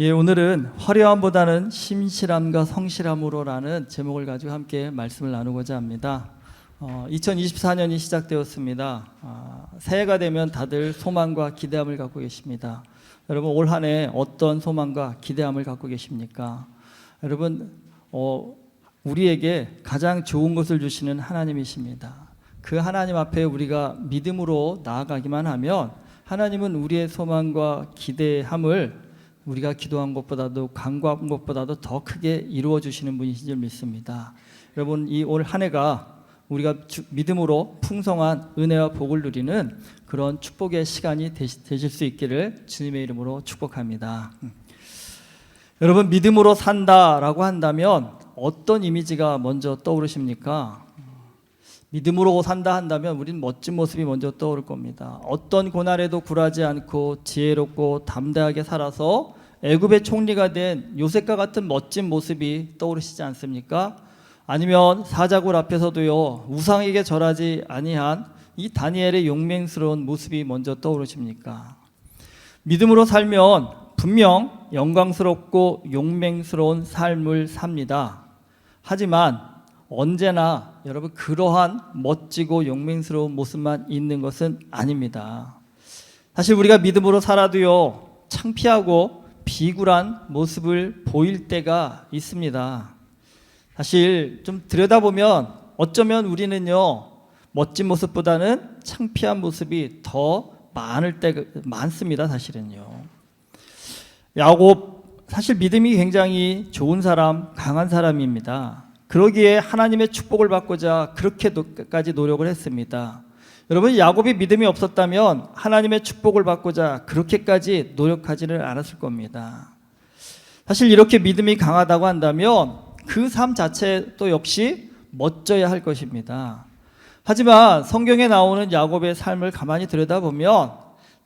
예, 오늘은 화려함보다는 신실함과 성실함으로라는 제목을 가지고 함께 말씀을 나누고자 합니다. 2024년이 시작되었습니다. 새해가 되면 다들 소망과 기대함을 갖고 계십니다. 여러분, 올 한 해 어떤 소망과 기대함을 갖고 계십니까? 여러분, 우리에게 가장 좋은 것을 주시는 하나님이십니다. 그 하나님 앞에 우리가 믿음으로 나아가기만 하면 하나님은 우리의 소망과 기대함을 우리가 기도한 것보다도 간구한 것보다도 더 크게 이루어 주시는 분이신 줄 믿습니다. 여러분, 이 올 한 해가 우리가 믿음으로 풍성한 은혜와 복을 누리는 그런 축복의 시간이 되실 수 있기를 주님의 이름으로 축복합니다. 여러분, 믿음으로 산다라고 한다면 어떤 이미지가 먼저 떠오르십니까? 믿음으로 산다 한다면 우리는 멋진 모습이 먼저 떠오를 겁니다. 어떤 고난에도 굴하지 않고 지혜롭고 담대하게 살아서 애굽의 총리가 된 요셉과 같은 멋진 모습이 떠오르시지 않습니까? 아니면 사자굴 앞에서도요, 우상에게 절하지 아니한 이 다니엘의 용맹스러운 모습이 먼저 떠오르십니까? 믿음으로 살면 분명 영광스럽고 용맹스러운 삶을 삽니다. 하지만 언제나 여러분 그러한 멋지고 용맹스러운 모습만 있는 것은 아닙니다. 사실 우리가 믿음으로 살아도요, 창피하고 비굴한 모습을 보일 때가 있습니다. 사실 좀 들여다보면 어쩌면 우리는요, 멋진 모습보다는 창피한 모습이 더 많을 때가 많습니다. 사실은요. 야곱, 사실 믿음이 굉장히 좋은 사람, 강한 사람입니다. 그러기에 하나님의 축복을 받고자 그렇게까지 노력을 했습니다. 여러분, 야곱이 믿음이 없었다면 하나님의 축복을 받고자 그렇게까지 노력하지는 않았을 겁니다. 사실 이렇게 믿음이 강하다고 한다면 그 삶 자체도 역시 멋져야 할 것입니다. 하지만 성경에 나오는 야곱의 삶을 가만히 들여다보면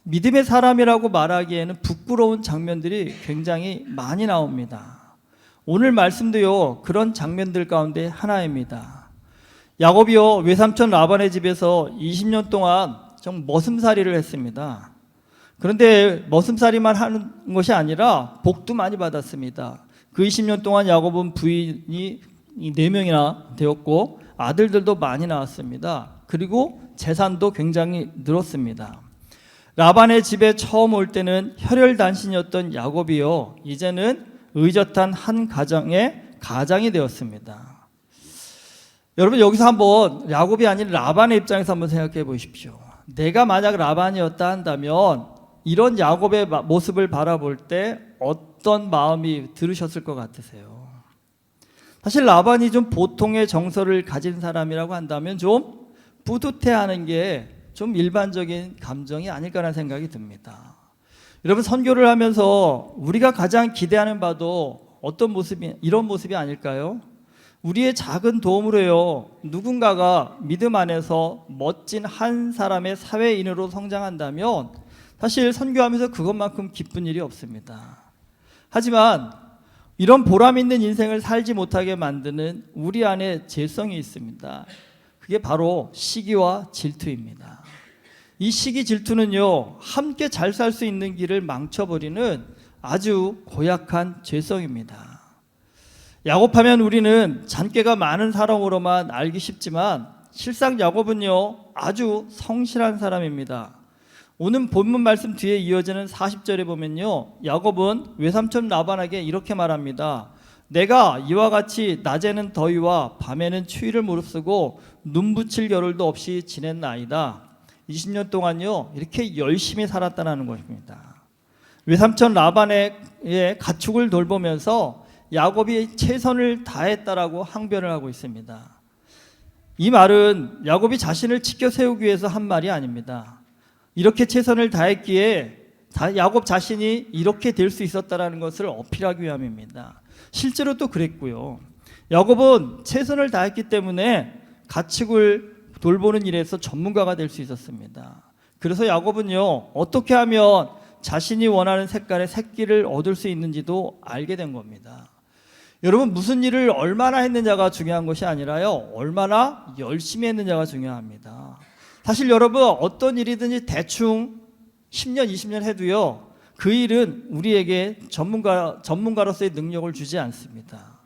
믿음의 사람이라고 말하기에는 부끄러운 장면들이 굉장히 많이 나옵니다. 오늘 말씀도요, 그런 장면들 가운데 하나입니다. 야곱이요, 외삼촌 라반의 집에서 20년 동안 좀 머슴살이를 했습니다. 그런데 머슴살이만 하는 것이 아니라 복도 많이 받았습니다. 그 20년 동안 야곱은 부인이 4명이나 되었고 아들들도 많이 낳았습니다. 그리고 재산도 굉장히 늘었습니다. 라반의 집에 처음 올 때는 혈혈단신이었던 야곱이요, 이제는 의젓한 한 가장이 되었습니다. 여러분, 여기서 한번 야곱이 아닌 라반의 입장에서 한번 생각해 보십시오. 내가 만약 라반이었다 한다면 이런 야곱의 모습을 바라볼 때 어떤 마음이 들으셨을 것 같으세요? 사실 라반이 좀 보통의 정서를 가진 사람이라고 한다면 좀 뿌듯해하는 게 좀 일반적인 감정이 아닐까라는 생각이 듭니다. 여러분, 선교를 하면서 우리가 가장 기대하는 바도 어떤 모습이, 이런 모습이 아닐까요? 우리의 작은 도움으로요, 누군가가 믿음 안에서 멋진 한 사람의 사회인으로 성장한다면 사실 선교하면서 그것만큼 기쁜 일이 없습니다. 하지만 이런 보람 있는 인생을 살지 못하게 만드는 우리 안에 죄성이 있습니다. 그게 바로 시기와 질투입니다. 이 시기 질투는요, 함께 잘 살 수 있는 길을 망쳐버리는 아주 고약한 죄성입니다. 야곱하면 우리는 잔꾀가 많은 사람으로만 알기 쉽지만 실상 야곱은요, 아주 성실한 사람입니다. 오늘 본문 말씀 뒤에 이어지는 40절에 보면요, 야곱은 외삼촌 라반에게 이렇게 말합니다. 내가 이와 같이 낮에는 더위와 밤에는 추위를 무릅쓰고 눈 붙일 겨를도 없이 지냈나이다. 20년 동안요, 이렇게 열심히 살았다는 것입니다. 외삼촌 라반의 가축을 돌보면서 야곱이 최선을 다했다라고 항변을 하고 있습니다. 이 말은 야곱이 자신을 지켜 세우기 위해서 한 말이 아닙니다. 이렇게 최선을 다했기에 야곱 자신이 이렇게 될 수 있었다라는 것을 어필하기 위함입니다. 실제로 또 그랬고요. 야곱은 최선을 다했기 때문에 가축을 돌보는 일에서 전문가가 될 수 있었습니다. 그래서 야곱은요, 어떻게 하면 자신이 원하는 색깔의 새끼를 얻을 수 있는지도 알게 된 겁니다. 여러분, 무슨 일을 얼마나 했느냐가 중요한 것이 아니라요, 얼마나 열심히 했느냐가 중요합니다. 사실 여러분, 어떤 일이든지 대충 10년, 20년 해도요, 그 일은 우리에게 전문가로서의 능력을 주지 않습니다.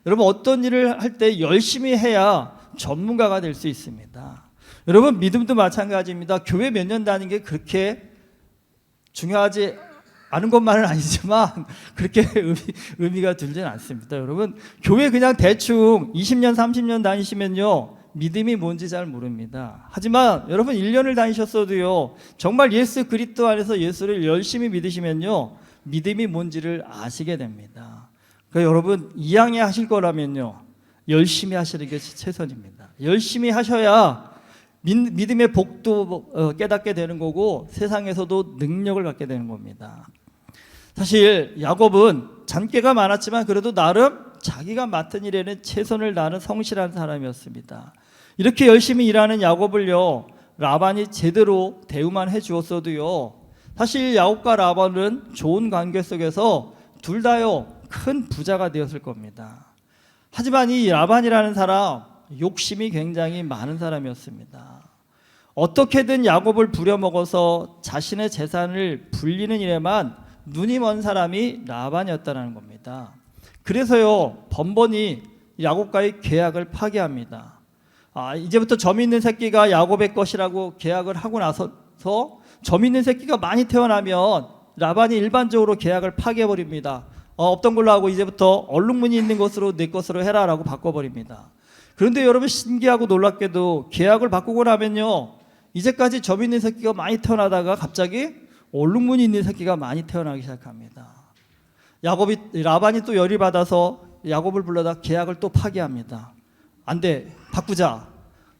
여러분, 어떤 일을 할 때 열심히 해야 전문가가 될 수 있습니다. 여러분, 믿음도 마찬가지입니다. 교회 몇 년 다니는 게 그렇게 중요하지 않은 것만은 아니지만 그렇게 의미가 들지는 않습니다. 여러분, 교회 그냥 대충 20년 30년 다니시면요 믿음이 뭔지 잘 모릅니다. 하지만 여러분 1년을 다니셨어도요 정말 예수 그리스도 안에서 예수를 열심히 믿으시면요 믿음이 뭔지를 아시게 됩니다. 그러니까 여러분 2학년 하실 거라면요 열심히 하시는 게 최선입니다. 열심히 하셔야 믿음의 복도 깨닫게 되는 거고 세상에서도 능력을 갖게 되는 겁니다. 사실 야곱은 잔꾀가 많았지만 그래도 나름 자기가 맡은 일에는 최선을 다하는 성실한 사람이었습니다. 이렇게 열심히 일하는 야곱을요 라반이 제대로 대우만 해주었어도요 사실 야곱과 라반은 좋은 관계 속에서 둘 다요 큰 부자가 되었을 겁니다. 하지만 이 라반이라는 사람 욕심이 굉장히 많은 사람이었습니다. 어떻게든 야곱을 부려먹어서 자신의 재산을 불리는 일에만 눈이 먼 사람이 라반이었다는 겁니다. 그래서요 번번이 야곱과의 계약을 파기합니다. 이제부터 점 있는 새끼가 야곱의 것이라고 계약을 하고 나서 점 있는 새끼가 많이 태어나면 라반이 일반적으로 계약을 파기해버립니다. 없던 걸로 하고 이제부터 얼룩무늬 있는 것으로 내 것으로 해라 라고 바꿔버립니다. 그런데 여러분 신기하고 놀랍게도 계약을 바꾸고 나면요 이제까지 점 있는 새끼가 많이 태어나다가 갑자기 얼룩무늬 있는 새끼가 많이 태어나기 시작합니다. 라반이 또 열이 받아서 야곱을 불러다 계약을 또 파기합니다. 안 돼, 바꾸자.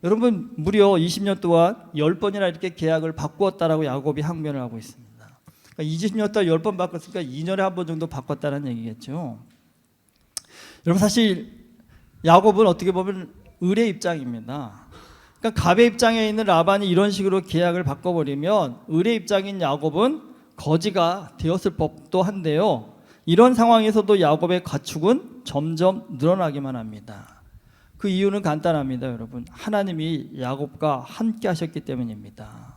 여러분 무려 20년 동안 10번이나 이렇게 계약을 바꾸었다라고 야곱이 항변을 하고 있습니다. 그러니까 20년 동안 10번 바꿨으니까 2년에 한 번 정도 바꿨다는 얘기겠죠. 여러분 사실 야곱은 어떻게 보면 을의 입장입니다. 그러니까 갑의 입장에 있는 라반이 이런 식으로 계약을 바꿔버리면 을의 입장인 야곱은 거지가 되었을 법도 한데요. 이런 상황에서도 야곱의 가축은 점점 늘어나기만 합니다. 그 이유는 간단합니다. 여러분 하나님이 야곱과 함께 하셨기 때문입니다.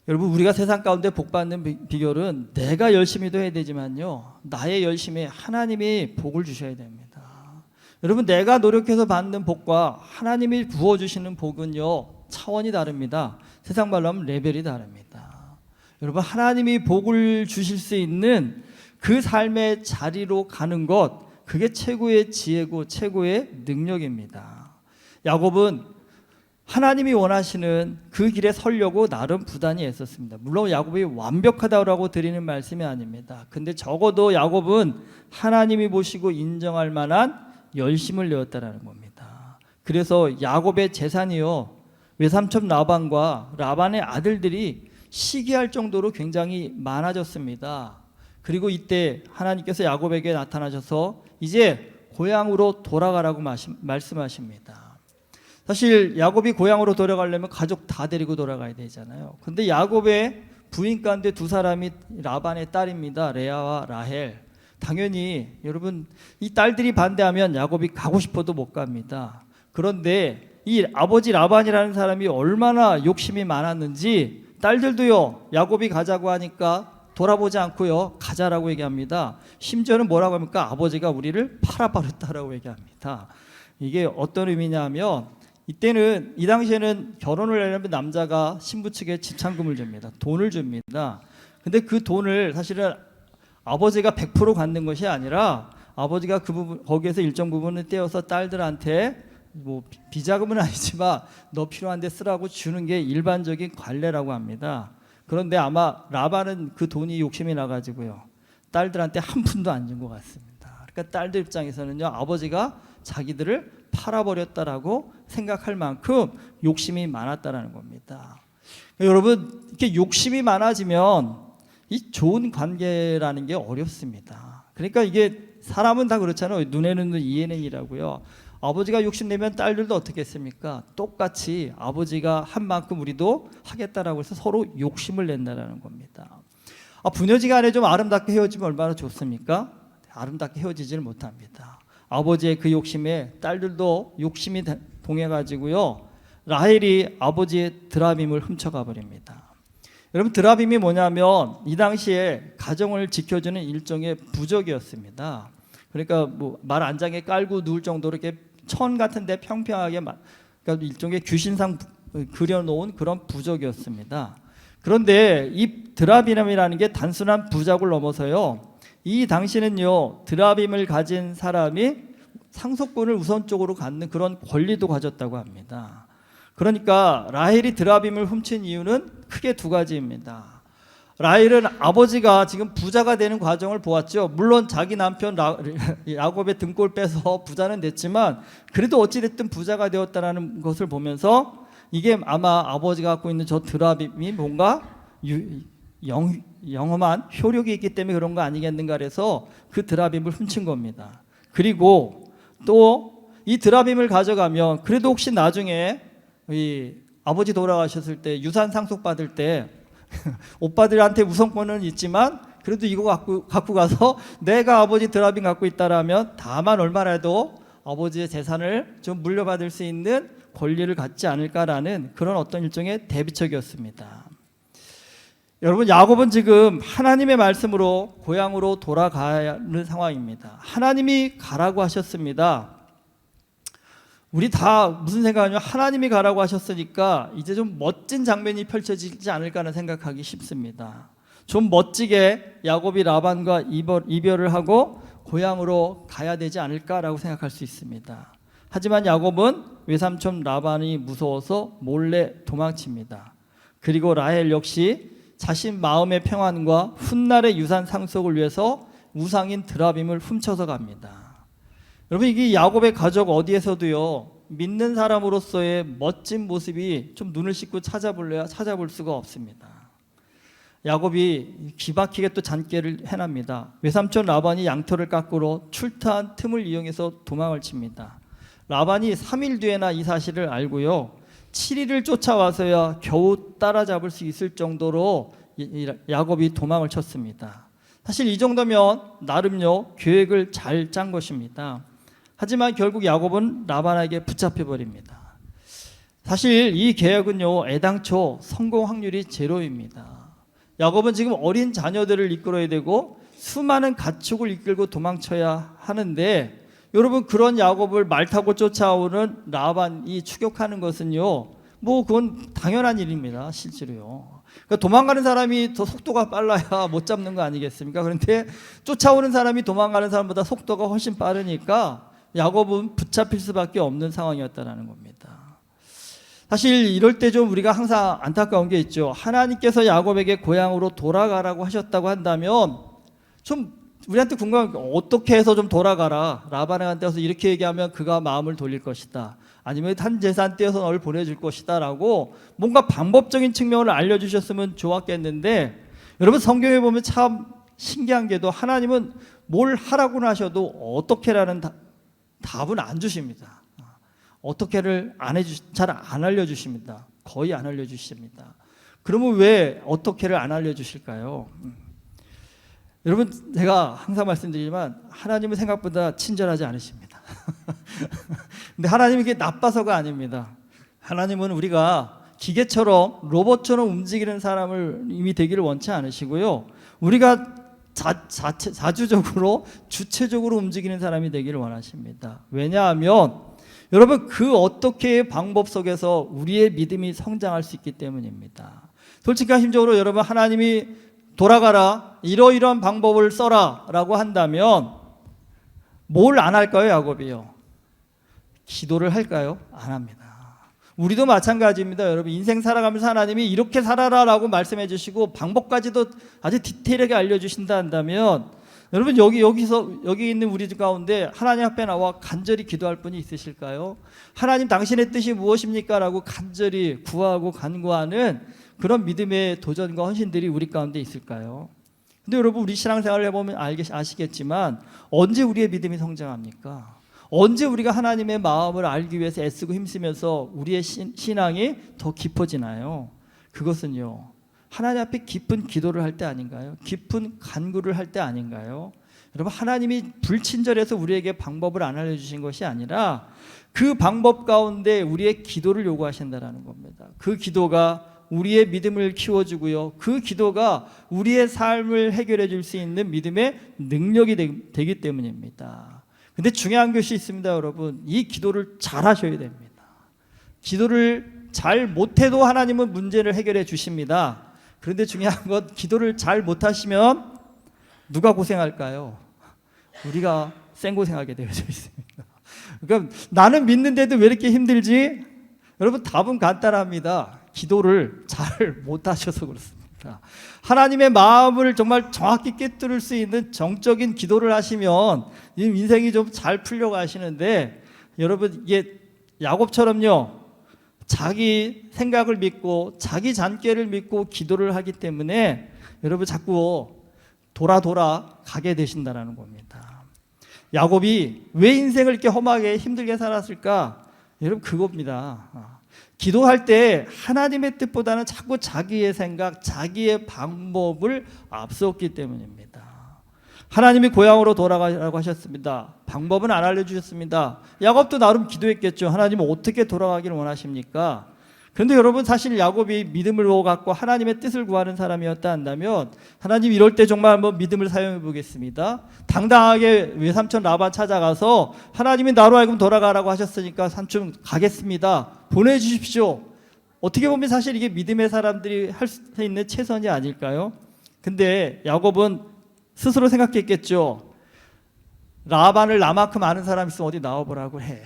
여러분 우리가 세상 가운데 복받는 비결은 내가 열심히도 해야 되지만요 나의 열심에 하나님이 복을 주셔야 됩니다. 여러분 내가 노력해서 받는 복과 하나님이 부어주시는 복은요 차원이 다릅니다. 세상 말로 하면 레벨이 다릅니다. 여러분 하나님이 복을 주실 수 있는 그 삶의 자리로 가는 것 그게 최고의 지혜고 최고의 능력입니다. 야곱은 하나님이 원하시는 그 길에 서려고 나름 부단히 애썼습니다. 물론 야곱이 완벽하다고 드리는 말씀이 아닙니다. 근데 적어도 야곱은 하나님이 보시고 인정할 만한 열심을 내었다라는 겁니다. 그래서 야곱의 재산이요 외삼촌 라반과 라반의 아들들이 시기할 정도로 굉장히 많아졌습니다. 그리고 이때 하나님께서 야곱에게 나타나셔서 이제 고향으로 돌아가라고 말씀하십니다. 사실 야곱이 고향으로 돌아가려면 가족 다 데리고 돌아가야 되잖아요. 근데 야곱의 부인 가운데 두 사람이 라반의 딸입니다. 레아와 라헬. 당연히 여러분 이 딸들이 반대하면 야곱이 가고 싶어도 못 갑니다. 그런데 이 아버지 라반이라는 사람이 얼마나 욕심이 많았는지 딸들도요 야곱이 가자고 하니까 돌아보지 않고요 가자라고 얘기합니다. 심지어는 뭐라고 합니까? 아버지가 우리를 팔아버렸다라고 얘기합니다. 이게 어떤 의미냐면 이때는 이 당시에는 결혼을 하려면 남자가 신부 측에 집찬금을 줍니다. 돈을 줍니다. 근데 그 돈을 사실은 아버지가 100% 갖는 것이 아니라 아버지가 그 부분 거기에서 일정 부분을 떼어서 딸들한테 뭐 비자금은 아니지만 너 필요한데 쓰라고 주는 게 일반적인 관례라고 합니다. 그런데 아마 라반은 그 돈이 욕심이 나가지고요 딸들한테 한 푼도 안 준 것 같습니다. 그러니까 딸들 입장에서는요 아버지가 자기들을 팔아버렸다라고 생각할 만큼 욕심이 많았다라는 겁니다. 여러분 이렇게 욕심이 많아지면 이 좋은 관계라는 게 어렵습니다. 그러니까 이게 사람은 다 그렇잖아요. 눈에는 눈 이에는 이라고요. 아버지가 욕심내면 딸들도 어떻게 했습니까? 똑같이 아버지가 한 만큼 우리도 하겠다라고 해서 서로 욕심을 낸다라는 겁니다. 부녀지간에 좀 아름답게 헤어지면 얼마나 좋습니까? 아름답게 헤어지지를 못합니다. 아버지의 그 욕심에 딸들도 욕심이 동해가지고요 라헬이 아버지의 드라밈을 훔쳐가 버립니다. 여러분 드라빔이 뭐냐면 이 당시에 가정을 지켜주는 일종의 부적이었습니다. 그러니까 뭐 말 안장에 깔고 누울 정도로 이렇게 천 같은데 평평하게 그러니까 일종의 규신상 그려놓은 그런 부적이었습니다. 그런데 이 드라빔이라는 게 단순한 부적을 넘어서요, 이 당시는요 드라빔을 가진 사람이 상속권을 우선적으로 갖는 그런 권리도 가졌다고 합니다. 그러니까 라헬이 드라빔을 훔친 이유는 크게 두 가지입니다. 라헬은 아버지가 지금 부자가 되는 과정을 보았죠. 물론 자기 남편 야곱의 등골 빼서 부자는 됐지만 그래도 어찌됐든 부자가 되었다는 것을 보면서 이게 아마 아버지가 갖고 있는 저 드라빔이 뭔가 영험한 효력이 있기 때문에 그런 거 아니겠는가 해서 그 드라빔을 훔친 겁니다. 그리고 또 이 드라빔을 가져가면 그래도 혹시 나중에 이 아버지 돌아가셨을 때 유산 상속받을 때 오빠들한테 우선권은 있지만 그래도 이거 갖고 가서 내가 아버지 드라빔 갖고 있다라면 다만 얼마라도 아버지의 재산을 좀 물려받을 수 있는 권리를 갖지 않을까라는 그런 어떤 일종의 대비책이었습니다. 여러분 야곱은 지금 하나님의 말씀으로 고향으로 돌아가는 상황입니다. 하나님이 가라고 하셨습니다. 우리 다 무슨 생각하냐면 하나님이 가라고 하셨으니까 이제 좀 멋진 장면이 펼쳐지지 않을까 하는 생각하기 쉽습니다. 좀 멋지게 야곱이 라반과 이별을 하고 고향으로 가야 되지 않을까라고 생각할 수 있습니다. 하지만 야곱은 외삼촌 라반이 무서워서 몰래 도망칩니다. 그리고 라헬 역시 자신 마음의 평안과 훗날의 유산 상속을 위해서 우상인 드라빔을 훔쳐서 갑니다. 여러분 이게 야곱의 가족 어디에서도요 믿는 사람으로서의 멋진 모습이 좀 눈을 씻고 찾아볼래야 찾아볼 수가 없습니다. 야곱이 기막히게 또 잔꾀를 해납니다. 외삼촌 라반이 양털을 깎으러 출타한 틈을 이용해서 도망을 칩니다. 라반이 3일 뒤에나 이 사실을 알고요 7일을 쫓아와서야 겨우 따라잡을 수 있을 정도로 야곱이 도망을 쳤습니다. 사실 이 정도면 나름요 계획을 잘 짠 것입니다. 하지만 결국 야곱은 라반에게 붙잡혀 버립니다. 사실 이 계획은요 애당초 성공 확률이 제로입니다. 야곱은 지금 어린 자녀들을 이끌어야 되고 수많은 가축을 이끌고 도망쳐야 하는데 여러분 그런 야곱을 말 타고 쫓아오는 라반이 추격하는 것은요 뭐 그건 당연한 일입니다. 실제로요. 그러니까 도망가는 사람이 더 속도가 빨라야 못 잡는 거 아니겠습니까? 그런데 쫓아오는 사람이 도망가는 사람보다 속도가 훨씬 빠르니까 야곱은 붙잡힐 수밖에 없는 상황이었다는 겁니다. 사실 이럴 때 좀 우리가 항상 안타까운 게 있죠. 하나님께서 야곱에게 고향으로 돌아가라고 하셨다고 한다면 좀 우리한테 궁금한 게 어떻게 해서 좀 돌아가라. 라반한테 와서 이렇게 얘기하면 그가 마음을 돌릴 것이다. 아니면 한 재산 떼어서 너를 보내줄 것이다 라고 뭔가 방법적인 측면을 알려주셨으면 좋았겠는데 여러분 성경에 보면 참 신기한 게도 하나님은 뭘 하라고는 하셔도 어떻게라는 답은 안 주십니다. 어떻게를 잘 안 알려주십니다. 거의 안 알려주십니다. 그러면 왜 어떻게를 안 알려주실까요? 여러분 제가 항상 말씀드리지만 하나님은 생각보다 친절하지 않으십니다. 근데 하나님이 이게 나빠서가 아닙니다. 하나님은 우리가 기계처럼 로봇처럼 움직이는 사람을 이미 되기를 원치 않으시고요. 우리가 자주적으로 주체적으로 움직이는 사람이 되기를 원하십니다. 왜냐하면 여러분 그 어떻게의 방법 속에서 우리의 믿음이 성장할 수 있기 때문입니다. 솔직하심적으로 여러분 하나님이 돌아가라 이러이러한 방법을 써라 라고 한다면 뭘 안 할까요? 야곱이요 기도를 할까요? 안 합니다. 우리도 마찬가지입니다. 여러분 인생 살아가면서 하나님이 이렇게 살아라 라고 말씀해 주시고 방법까지도 아주 디테일하게 알려주신다 한다면 여러분 여기 있는 우리 가운데 하나님 앞에 나와 간절히 기도할 분이 있으실까요? 하나님 당신의 뜻이 무엇입니까? 라고 간절히 구하고 간구하는 그런 믿음의 도전과 헌신들이 우리 가운데 있을까요? 근데 여러분 우리 신앙생활을 해보면 아시겠지만 언제 우리의 믿음이 성장합니까? 언제 우리가 하나님의 마음을 알기 위해서 애쓰고 힘쓰면서 우리의 신앙이 더 깊어지나요? 그것은요 하나님 앞에 깊은 기도를 할 때 아닌가요? 깊은 간구를 할 때 아닌가요? 여러분 하나님이 불친절해서 우리에게 방법을 안 알려주신 것이 아니라 그 방법 가운데 우리의 기도를 요구하신다는 겁니다. 그 기도가 우리의 믿음을 키워주고요. 그 기도가 우리의 삶을 해결해 줄 수 있는 믿음의 능력이 되기 때문입니다. 근데 중요한 것이 있습니다, 여러분. 이 기도를 잘 하셔야 됩니다. 기도를 잘 못해도 하나님은 문제를 해결해 주십니다. 그런데 중요한 건 기도를 잘 못하시면 누가 고생할까요? 우리가 생고생하게 되어져 있습니다. 그러니까 나는 믿는데도 왜 이렇게 힘들지? 여러분, 답은 간단합니다. 기도를 잘 못하셔서 그렇습니다. 하나님의 마음을 정말 정확히 꿰뚫을 수 있는 정적인 기도를 하시면 인생이 좀 잘 풀려가시는데, 여러분, 이게 야곱처럼요, 자기 생각을 믿고 자기 잔꾀를 믿고 기도를 하기 때문에 여러분 자꾸 돌아 가게 되신다는 겁니다. 야곱이 왜 인생을 이렇게 험하게 힘들게 살았을까? 여러분, 그겁니다. 기도할 때 하나님의 뜻보다는 자꾸 자기의 생각, 자기의 방법을 앞세웠기 때문입니다. 하나님이 고향으로 돌아가라고 하셨습니다. 방법은 안 알려주셨습니다. 야곱도 나름 기도했겠죠. 하나님은 어떻게 돌아가기를 원하십니까? 그런데 여러분, 사실 야곱이 믿음을 갖고 하나님의 뜻을 구하는 사람이었다 한다면, 하나님 이럴 때 정말 한번 믿음을 사용해 보겠습니다. 당당하게 외삼촌 라반 찾아가서 하나님이 나로 하여금 돌아가라고 하셨으니까 삼촌 가겠습니다, 보내주십시오. 어떻게 보면 사실 이게 믿음의 사람들이 할 수 있는 최선이 아닐까요? 근데 야곱은 스스로 생각했겠죠. 라반을 나만큼 아는 사람 있으면 어디 나와보라고 해.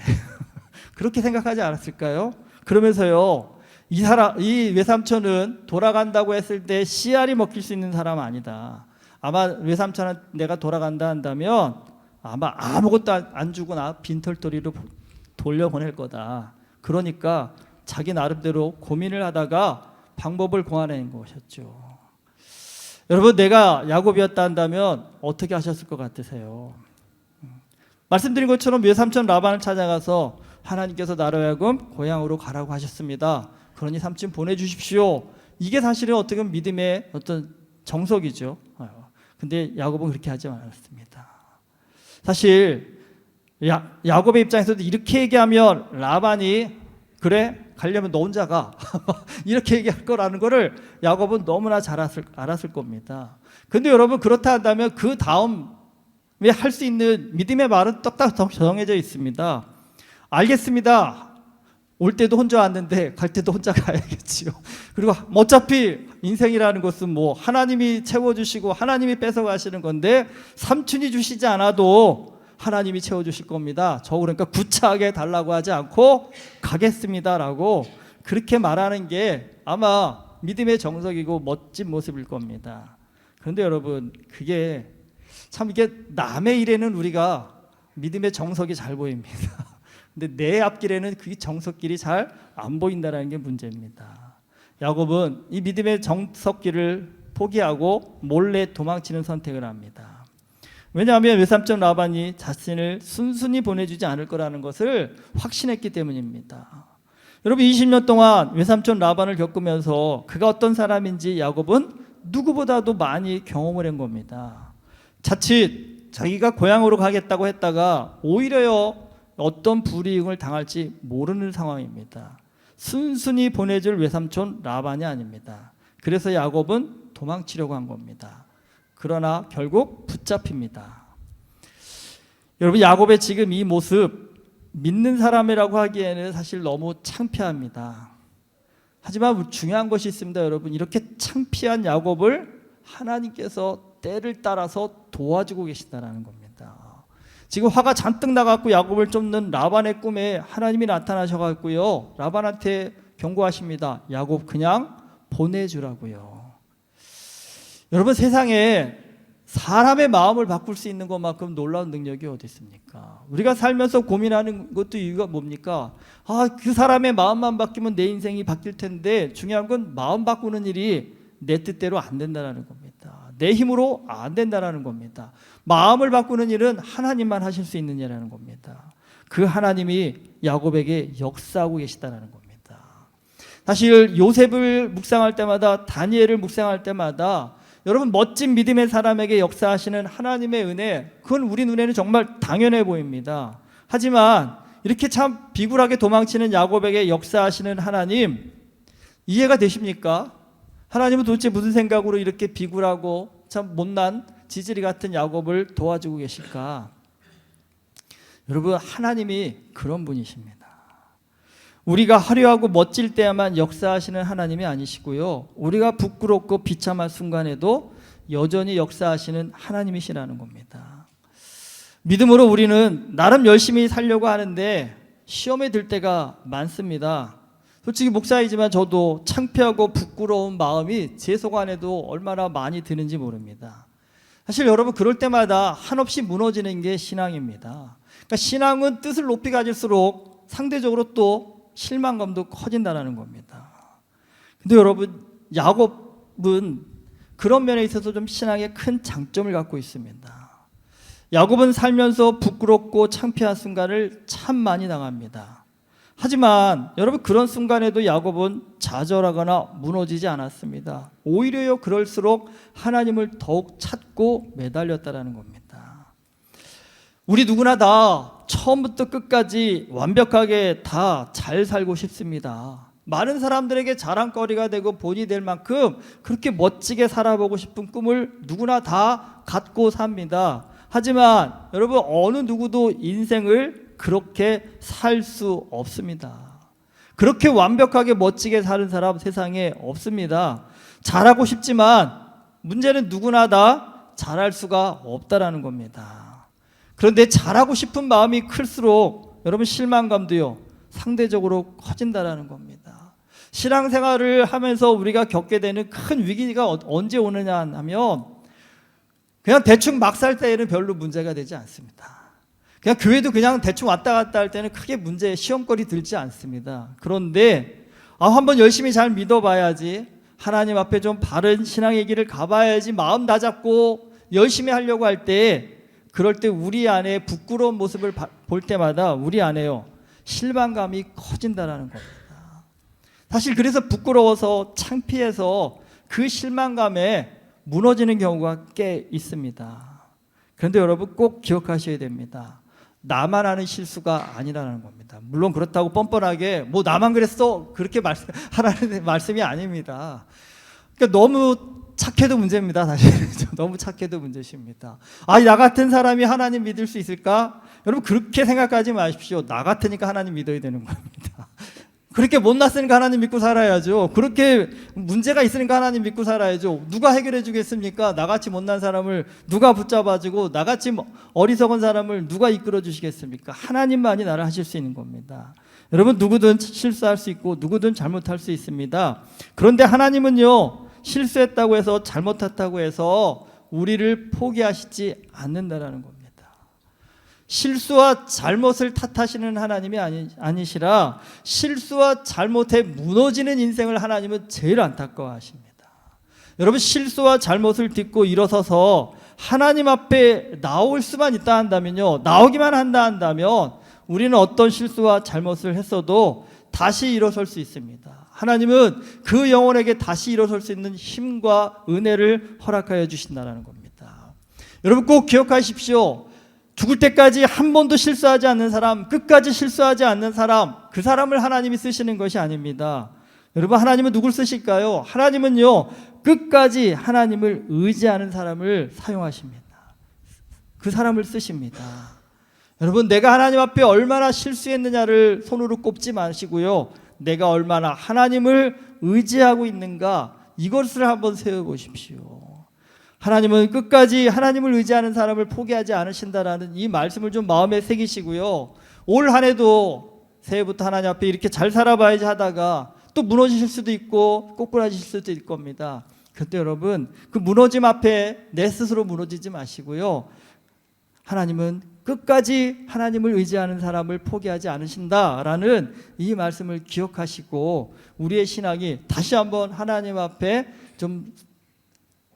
그렇게 생각하지 않았을까요? 그러면서요, 이 외삼촌은 돌아간다고 했을 때 씨알이 먹힐 수 있는 사람 아니다. 아마 외삼촌은 내가 돌아간다 한다면 아마 아무것도 안 주고 나 빈털터리로 돌려보낼 거다. 그러니까 자기 나름대로 고민을 하다가 방법을 고안해낸 것이었죠. 여러분, 내가 야곱이었다 한다면 어떻게 하셨을 것 같으세요? 말씀드린 것처럼 외삼촌 라반을 찾아가서 하나님께서 나로 하여금 고향으로 가라고 하셨습니다. 그러니 삼촌 보내주십시오. 이게 사실은 어떻게 보면 믿음의 어떤 정석이죠. 근데 야곱은 그렇게 하지 않았습니다. 사실 야곱의 입장에서도 이렇게 얘기하면 라반이 그래? 가려면 너 혼자 가. 이렇게 얘기할 거라는 거를 야곱은 너무나 잘 알았을 겁니다. 근데 여러분, 그렇다 한다면 그 다음에 할 수 있는 믿음의 말은 딱딱 정해져 있습니다. 알겠습니다. 올 때도 혼자 왔는데 갈 때도 혼자 가야겠지요. 그리고 어차피 인생이라는 것은 뭐 하나님이 채워주시고 하나님이 뺏어가시는 건데 삼촌이 주시지 않아도 하나님이 채워주실 겁니다. 저 그러니까 구차하게 달라고 하지 않고 가겠습니다라고 그렇게 말하는 게 아마 믿음의 정석이고 멋진 모습일 겁니다. 그런데 여러분, 그게 참 이게 남의 일에는 우리가 믿음의 정석이 잘 보입니다. 근데 내 앞길에는 그 정석길이 잘 안 보인다는 게 문제입니다. 야곱은 이 믿음의 정석길을 포기하고 몰래 도망치는 선택을 합니다. 왜냐하면 외삼촌 라반이 자신을 순순히 보내주지 않을 거라는 것을 확신했기 때문입니다. 여러분, 20년 동안 외삼촌 라반을 겪으면서 그가 어떤 사람인지 야곱은 누구보다도 많이 경험을 한 겁니다. 자칫 자기가 고향으로 가겠다고 했다가 오히려 어떤 불이익을 당할지 모르는 상황입니다. 순순히 보내줄 외삼촌 라반이 아닙니다. 그래서 야곱은 도망치려고 한 겁니다. 그러나 결국 붙잡힙니다. 여러분, 야곱의 지금 이 모습, 믿는 사람이라고 하기에는 사실 너무 창피합니다. 하지만 중요한 것이 있습니다. 여러분, 이렇게 창피한 야곱을 하나님께서 때를 따라서 도와주고 계신다는 겁니다. 지금 화가 잔뜩 나갖고 야곱을 쫓는 라반의 꿈에 하나님이 나타나셔갖고요, 라반한테 경고하십니다. 야곱 그냥 보내주라고요. 여러분, 세상에 사람의 마음을 바꿀 수 있는 것만큼 놀라운 능력이 어디 있습니까? 우리가 살면서 고민하는 것도 이유가 뭡니까? 그 사람의 마음만 바뀌면 내 인생이 바뀔 텐데, 중요한 건 마음 바꾸는 일이 내 뜻대로 안 된다는 겁니다. 내 힘으로 안 된다는 겁니다. 마음을 바꾸는 일은 하나님만 하실 수 있는 일이라는 겁니다. 그 하나님이 야곱에게 역사하고 계시다는 겁니다. 사실 요셉을 묵상할 때마다, 다니엘을 묵상할 때마다 여러분, 멋진 믿음의 사람에게 역사하시는 하나님의 은혜, 그건 우리 눈에는 정말 당연해 보입니다. 하지만 이렇게 참 비굴하게 도망치는 야곱에게 역사하시는 하나님, 이해가 되십니까? 하나님은 도대체 무슨 생각으로 이렇게 비굴하고 참 못난 지지리 같은 야곱을 도와주고 계실까? 여러분, 하나님이 그런 분이십니다. 우리가 화려하고 멋질 때야만 역사하시는 하나님이 아니시고요, 우리가 부끄럽고 비참한 순간에도 여전히 역사하시는 하나님이시라는 겁니다. 믿음으로 우리는 나름 열심히 살려고 하는데 시험에 들 때가 많습니다. 솔직히 목사이지만 저도 창피하고 부끄러운 마음이 제 속 안에도 얼마나 많이 드는지 모릅니다. 사실 여러분, 그럴 때마다 한없이 무너지는 게 신앙입니다. 그러니까 신앙은 뜻을 높이 가질수록 상대적으로 또 실망감도 커진다는 겁니다. 근데 여러분, 야곱은 그런 면에 있어서 좀 신앙에 큰 장점을 갖고 있습니다. 야곱은 살면서 부끄럽고 창피한 순간을 참 많이 당합니다. 하지만 여러분, 그런 순간에도 야곱은 좌절하거나 무너지지 않았습니다. 오히려요, 그럴수록 하나님을 더욱 찾고 매달렸다는 겁니다. 우리 누구나 다 처음부터 끝까지 완벽하게 다 잘 살고 싶습니다. 많은 사람들에게 자랑거리가 되고 본이 될 만큼 그렇게 멋지게 살아보고 싶은 꿈을 누구나 다 갖고 삽니다. 하지만 여러분, 어느 누구도 인생을 그렇게 살 수 없습니다. 그렇게 완벽하게 멋지게 사는 사람 세상에 없습니다. 잘하고 싶지만 문제는 누구나 다 잘할 수가 없다라는 겁니다. 그런데 잘하고 싶은 마음이 클수록 여러분, 실망감도요 상대적으로 커진다라는 겁니다. 신앙생활을 하면서 우리가 겪게 되는 큰 위기가 언제 오느냐 하면, 그냥 대충 막 살 때에는 별로 문제가 되지 않습니다. 그냥 교회도 그냥 대충 왔다 갔다 할 때는 크게 문제, 시험거리 들지 않습니다. 그런데 한번 열심히 잘 믿어봐야지, 하나님 앞에 좀 바른 신앙의 길을 가봐야지 마음 다잡고 열심히 하려고 할 때, 그럴 때 우리 안에 부끄러운 모습을 볼 때마다 우리 안에요 실망감이 커진다는 겁니다. 사실 그래서 부끄러워서 창피해서 그 실망감에 무너지는 경우가 꽤 있습니다. 그런데 여러분, 꼭 기억하셔야 됩니다. 나만 하는 실수가 아니라는 겁니다. 물론 그렇다고 뻔뻔하게 뭐 나만 그랬어 그렇게 하라는 말씀이 아닙니다. 그러니까 너무 착해도 문제입니다. 사실 너무 착해도 문제십니다. 나 같은 사람이 하나님 믿을 수 있을까? 여러분, 그렇게 생각하지 마십시오. 나 같으니까 하나님 믿어야 되는 겁니다. 그렇게 못났으니까 하나님 믿고 살아야죠. 그렇게 문제가 있으니까 하나님 믿고 살아야죠. 누가 해결해 주겠습니까? 나같이 못난 사람을 누가 붙잡아주고, 나같이 어리석은 사람을 누가 이끌어 주시겠습니까? 하나님만이 나를 하실 수 있는 겁니다. 여러분, 누구든 실수할 수 있고 누구든 잘못할 수 있습니다. 그런데 하나님은요, 실수했다고 해서 잘못했다고 해서 우리를 포기하시지 않는다라는 겁니다. 실수와 잘못을 탓하시는 하나님이 아니시라 실수와 잘못에 무너지는 인생을 하나님은 제일 안타까워하십니다. 여러분, 실수와 잘못을 딛고 일어서서 하나님 앞에 나올 수만 있다 한다면요, 나오기만 한다 한다면 우리는 어떤 실수와 잘못을 했어도 다시 일어설 수 있습니다. 하나님은 그 영혼에게 다시 일어설 수 있는 힘과 은혜를 허락하여 주신다는 겁니다. 여러분, 꼭 기억하십시오. 죽을 때까지 한 번도 실수하지 않는 사람, 끝까지 실수하지 않는 사람, 그 사람을 하나님이 쓰시는 것이 아닙니다. 여러분, 하나님은 누굴 쓰실까요? 하나님은요, 끝까지 하나님을 의지하는 사람을 사용하십니다. 그 사람을 쓰십니다. 여러분, 내가 하나님 앞에 얼마나 실수했느냐를 손으로 꼽지 마시고요, 내가 얼마나 하나님을 의지하고 있는가, 이것을 한번 세워보십시오. 하나님은 끝까지 하나님을 의지하는 사람을 포기하지 않으신다라는 이 말씀을 좀 마음에 새기시고요, 올 한 해도 새해부터 하나님 앞에 이렇게 잘 살아봐야지 하다가 또 무너지실 수도 있고 꼬꾸라지실 수도 있을 겁니다. 그때 여러분, 그 무너짐 앞에 내 스스로 무너지지 마시고요, 하나님은 끝까지 하나님을 의지하는 사람을 포기하지 않으신다라는 이 말씀을 기억하시고 우리의 신앙이 다시 한번 하나님 앞에 좀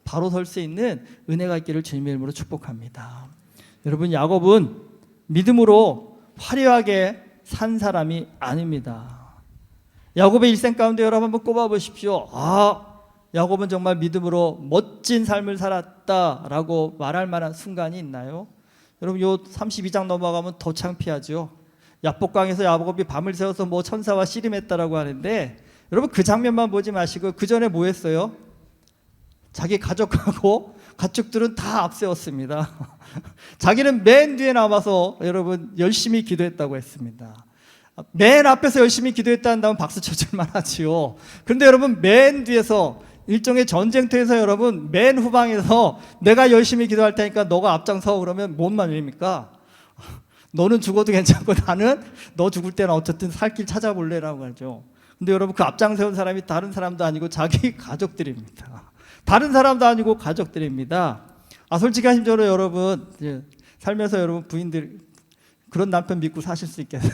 바로 설 수 있는 은혜가 있기를 주님의 이름으로 축복합니다. 여러분, 야곱은 믿음으로 화려하게 산 사람이 아닙니다. 야곱의 일생 가운데 여러분 한번 꼽아보십시오. 야곱은 정말 믿음으로 멋진 삶을 살았다라고 말할 만한 순간이 있나요? 여러분, 요 32장 넘어가면 더 창피하죠. 야복강에서 야곱이 밤을 새워서 뭐 천사와 씨름했다라고 하는데, 여러분 그 장면만 보지 마시고 그 전에 뭐 했어요? 자기 가족하고 가축들은 다 앞세웠습니다. 자기는 맨 뒤에 남아서 여러분 열심히 기도했다고 했습니다. 맨 앞에서 열심히 기도했다는 박수 쳐줄만 하지요. 그런데 여러분 맨 뒤에서 일종의 전쟁터에서 여러분 맨 후방에서 내가 열심히 기도할 테니까 너가 앞장서 그러면 뭔 말입니까? 너는 죽어도 괜찮고 나는 너 죽을 때는 어쨌든 살 길 찾아볼래라고 하죠. 근데 여러분 그 앞장세운 사람이 다른 사람도 아니고 자기 가족들입니다. 다른 사람도 아니고 가족들입니다. 솔직하심적으로 여러분 살면서 여러분 부인들 그런 남편 믿고 사실 수 있겠어요?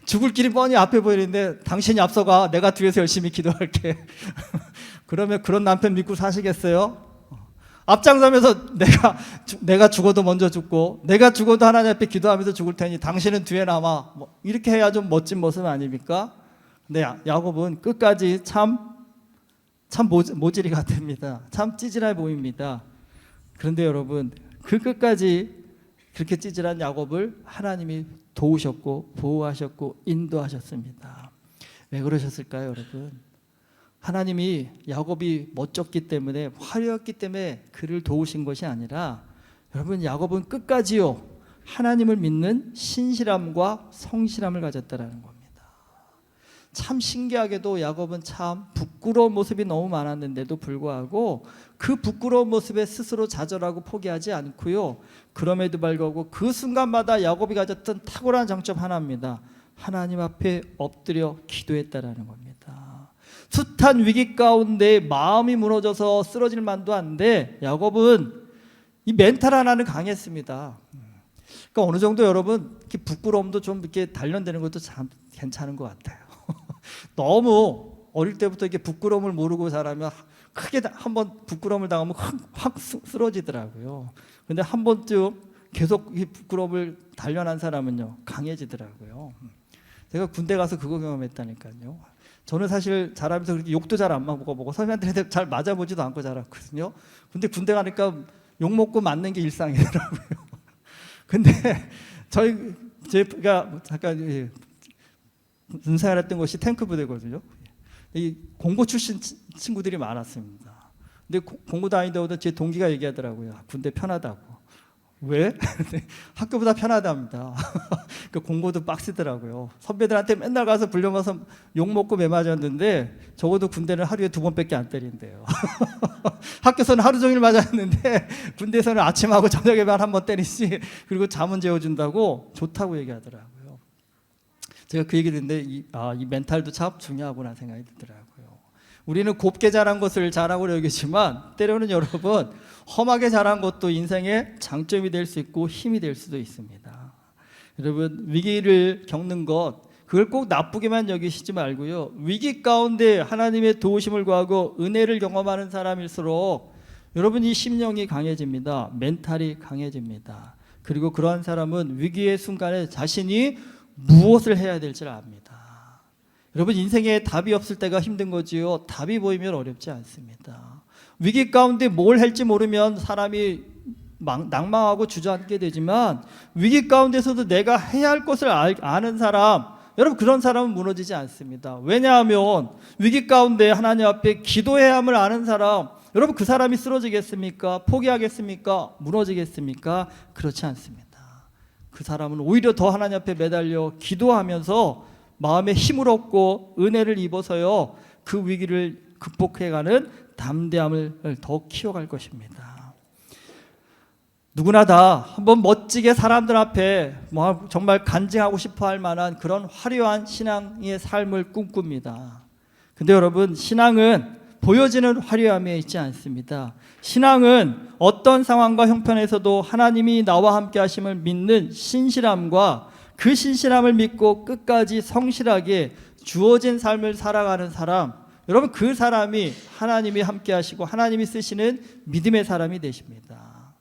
죽을 길이 뻔히 앞에 보이는데 당신이 앞서가 내가 뒤에서 열심히 기도할게. 그러면 그런 남편 믿고 사시겠어요? 앞장서면서 내가 죽어도 먼저 죽고 내가 죽어도 하나님 앞에 기도하면서 죽을 테니 당신은 뒤에 남아. 이렇게 해야 좀 멋진 모습 아닙니까? 근데 야곱은 끝까지 참 모질이 같습니다. 참 찌질해 보입니다. 그런데 여러분 그 끝까지 그렇게 찌질한 야곱을 하나님이 도우셨고 보호하셨고 인도하셨습니다. 왜 그러셨을까요, 여러분? 하나님이 야곱이 멋졌기 때문에 화려했기 때문에 그를 도우신 것이 아니라 여러분 야곱은 끝까지요 하나님을 믿는 신실함과 성실함을 가졌다라는 겁니다. 참 신기하게도 야곱은 참 부끄러운 모습이 너무 많았는데도 불구하고 그 부끄러운 모습에 스스로 좌절하고 포기하지 않고요. 그럼에도 불구하고 그 순간마다 야곱이 가졌던 탁월한 장점 하나입니다. 하나님 앞에 엎드려 기도했다라는 겁니다. 숱한 위기 가운데 마음이 무너져서 쓰러질 만도 한데 야곱은 이 멘탈 하나는 강했습니다. 그러니까 어느 정도 여러분 이렇게 부끄러움도 좀 이렇게 단련되는 것도 참 괜찮은 것 같아요. 너무 어릴 때부터 이렇게 부끄러움을 모르고 자라면 크게 한번 부끄러움을 당하면 확 쓰러지더라고요. 근데 한 번쯤 계속 이 부끄러움을 단련한 사람은요 강해지더라고요. 제가 군대 가서 그거 경험했다니까요. 저는 사실 자라면서 그렇게 욕도 잘 안 먹어보고 선배한테 잘 맞아보지도 않고 자랐거든요. 근데 군대 가니까 욕 먹고 맞는 게 일상이더라고요. 근데 제가 잠깐 군생활했던 곳이 탱크 부대거든요. 이 공고 출신 친구들이 많았습니다. 근데 공고 다니다 오던 제 동기가 얘기하더라고요. 군대 편하다고. 왜? 학교보다 편하답니다. 그 공고도 빡시더라고요. 선배들한테 맨날 가서 불려봐서 욕 먹고 매 맞았는데 적어도 군대는 하루에 2번밖에 안 때린대요. 학교에서는 하루 종일 맞았는데 군대에서는 아침하고 저녁에만 한 번 때리지. 그리고 잠은 재워준다고 좋다고 얘기하더라고요. 제가 그 얘기를 듣는데 이 멘탈도 참 중요하구나 생각이 들더라고요. 우리는 곱게 자란 것을 자랑으로 여기지만 때로는 여러분 험하게 자란 것도 인생의 장점이 될 수 있고 힘이 될 수도 있습니다. 여러분 위기를 겪는 것 그걸 꼭 나쁘게만 여기시지 말고요. 위기 가운데 하나님의 도우심을 구하고 은혜를 경험하는 사람일수록 여러분이 심령이 강해집니다. 멘탈이 강해집니다. 그리고 그러한 사람은 위기의 순간에 자신이 무엇을 해야 될지 압니다. 여러분 인생에 답이 없을 때가 힘든 거지요. 답이 보이면 어렵지 않습니다. 위기 가운데 뭘 할지 모르면 사람이 낭망하고 주저앉게 되지만 위기 가운데서도 내가 해야 할 것을 아는 사람 여러분 그런 사람은 무너지지 않습니다. 왜냐하면 위기 가운데 하나님 앞에 기도해야 함을 아는 사람 여러분 그 사람이 쓰러지겠습니까? 포기하겠습니까? 무너지겠습니까? 그렇지 않습니다. 그 사람은 오히려 더 하나님 앞에 매달려 기도하면서 마음에 힘을 얻고 은혜를 입어서요 그 위기를 극복해가는 담대함을 더 키워갈 것입니다. 누구나 다 한번 멋지게 사람들 앞에 정말 간증하고 싶어할 만한 그런 화려한 신앙의 삶을 꿈꿉니다. 근데 여러분 신앙은 보여지는 화려함에 있지 않습니다. 신앙은 어떤 상황과 형편에서도 하나님이 나와 함께 하심을 믿는 신실함과 그 신실함을 믿고 끝까지 성실하게 주어진 삶을 살아가는 사람 여러분 그 사람이 하나님이 함께 하시고 하나님이 쓰시는 믿음의 사람이 되십니다.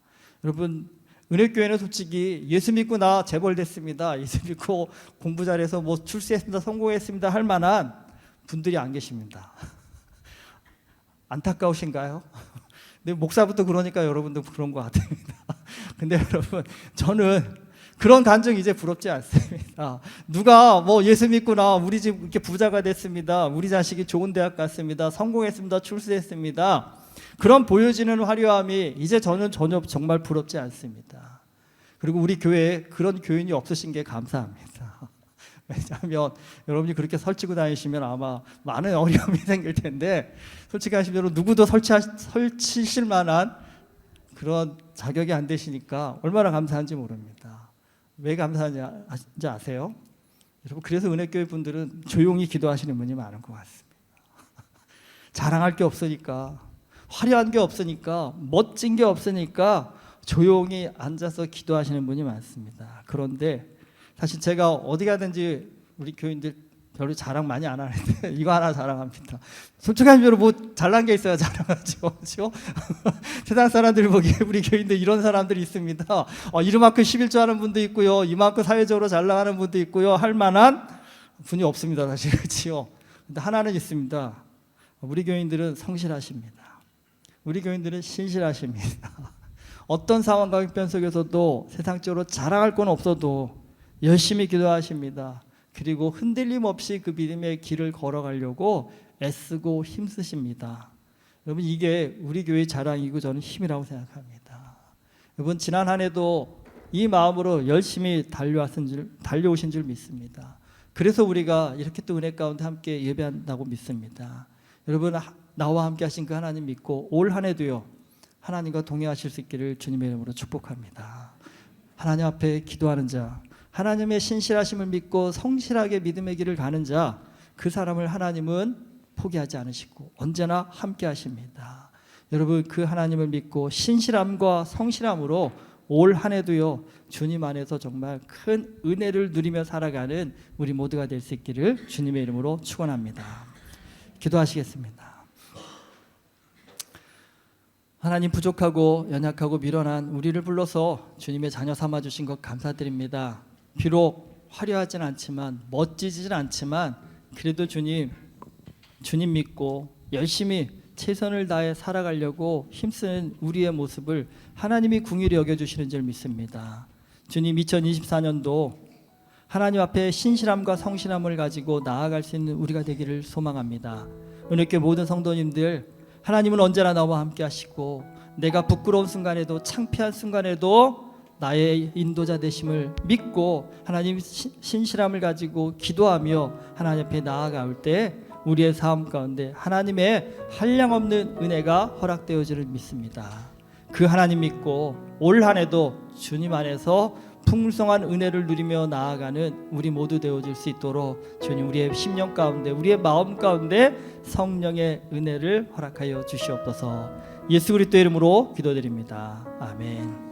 여러분 은혜교회는 솔직히 예수 믿고 나 재벌됐습니다. 예수 믿고 공부 잘해서 뭐 출세했습니다. 성공했습니다. 할 만한 분들이 안 계십니다. 안타까우신가요? 근데 목사부터 그러니까 여러분도 그런 것 같습니다. 근데 여러분 저는 그런 간증 이제 부럽지 않습니다. 누가 뭐 예수 믿구나, 우리 집 이렇게 부자가 됐습니다, 우리 자식이 좋은 대학 갔습니다, 성공했습니다, 출세했습니다, 그런 보여지는 화려함이 이제 저는 전혀 정말 부럽지 않습니다. 그리고 우리 교회에 그런 교인이 없으신 게 감사합니다. 왜냐하면 여러분이 그렇게 설치고 다니시면 아마 많은 어려움이 생길 텐데, 솔직히 하시면 누구도 설치실 만한 그런 자격이 안 되시니까 얼마나 감사한지 모릅니다. 왜 감사한지 아세요? 여러분, 그래서 은혜교회 분들은 조용히 기도하시는 분이 많은 것 같습니다. 자랑할 게 없으니까, 화려한 게 없으니까, 멋진 게 없으니까 조용히 앉아서 기도하시는 분이 많습니다. 그런데 사실 제가 어디 가든지 우리 교인들 별로 자랑 많이 안 하는데 이거 하나 자랑합니다. 솔직한 의미로 뭐 잘난 게 있어야 자랑하죠. 그렇죠? 세상 사람들이 보기에 우리 교인들 이런 사람들이 있습니다. 이만큼 11조 하는 분도 있고요, 이만큼 사회적으로 잘 나가는 분도 있고요, 할 만한 분이 없습니다, 사실. 그렇죠? 근데 하나는 있습니다. 우리 교인들은 성실하십니다. 우리 교인들은 신실하십니다. 어떤 상황과 형편 속에서도 세상적으로 자랑할 건 없어도 열심히 기도하십니다. 그리고 흔들림 없이 그 믿음의 길을 걸어가려고 애쓰고 힘쓰십니다. 여러분, 이게 우리 교회의 자랑이고 저는 힘이라고 생각합니다. 여러분, 지난 한 해도 이 마음으로 열심히 달려오신 줄 믿습니다. 그래서 우리가 이렇게 또 은혜 가운데 함께 예배한다고 믿습니다. 여러분, 나와 함께 하신 그 하나님 믿고 올 한 해도요, 하나님과 동행하실 수 있기를 주님의 이름으로 축복합니다. 하나님 앞에 기도하는 자, 하나님의 신실하심을 믿고 성실하게 믿음의 길을 가는 자, 그 사람을 하나님은 포기하지 않으시고 언제나 함께 하십니다. 여러분, 그 하나님을 믿고 신실함과 성실함으로 올 한 해도요, 주님 안에서 정말 큰 은혜를 누리며 살아가는 우리 모두가 될 수 있기를 주님의 이름으로 축원합니다. 기도하시겠습니다. 하나님, 부족하고 연약하고 미련한 우리를 불러서 주님의 자녀 삼아주신 것 감사드립니다. 비록 화려하진 않지만, 멋지진 않지만, 그래도 주님 믿고 열심히 최선을 다해 살아가려고 힘쓰는 우리의 모습을 하나님이 긍휼히 여겨주시는 줄 믿습니다. 주님, 2024년도 하나님 앞에 신실함과 성실함을 가지고 나아갈 수 있는 우리가 되기를 소망합니다. 은혜교회 모든 성도님들, 하나님은 언제나 나와 함께 하시고 내가 부끄러운 순간에도 창피한 순간에도 나의 인도자 되심을 믿고 하나님 신실함을 가지고 기도하며 하나님 앞에 나아갈 때 우리의 삶 가운데 하나님의 한량없는 은혜가 허락되어지를 믿습니다. 그 하나님 믿고 올 한 해도 주님 안에서 풍성한 은혜를 누리며 나아가는 우리 모두 되어질 수 있도록 주님, 우리의 심령 가운데, 우리의 마음 가운데 성령의 은혜를 허락하여 주시옵소서. 예수 그리스도의 이름으로 기도드립니다. 아멘.